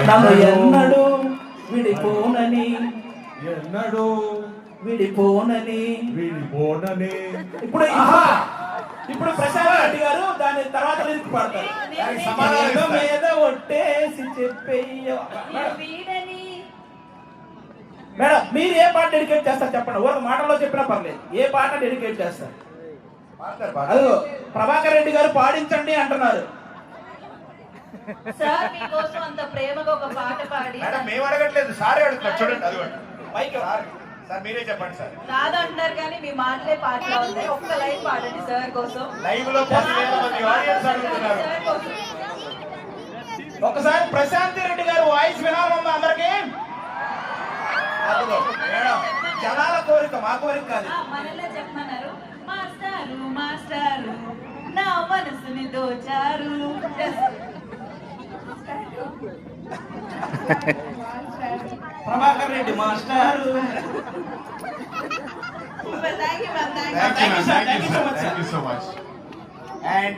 నన్ను ఎన్నడు విడిపోనని విడిపోనని. ఇప్పుడు ప్రశాంత్ రెడ్డి గారు దాని తర్వాత లిరిక్ పాడతారు. మీద ఒట్టేసి చెప్పేయ. మేడం మీరు ఏ పాట డెడికేట్ చేస్తారు చెప్పండి. ఒక మాటలో చెప్పినా పర్లేదు. ఏ పాట డెడికేట్ చేస్తారు? అదో ప్రభాకర్ రెడ్డి గారు పాడించండి అంటున్నారు. సార్ మీకోసం అంత ప్రేమగా ఒక పాట పాడి. మేము అడగట్లేదు, సారే అడుగుతున్నారు. చూడండి అది సార్ మీరే చెప్పండి సార్. కాదంటారు కానీ మీ మాటలే పాటలో ఉంటాయి. ఒక్క లైన్ పాడండి సార్ కోసం. లైవ్ లో 10,000 మంది ఆడియన్స్ అడుగుతున్నారు. ఒకసారి ప్రశాంత్ రెడ్డి గారు వాయిస్ వినాలమ్మా అందరికి. జనాల కోరిక, మా కోరిక కాదు. మనల్ని చెప్పమన్నారు. మాస్టారు మాస్టారు నా మనసుని దోచారు. ప్రభాకర్ రెడ్డి మాస్టారు. Thank you so much. And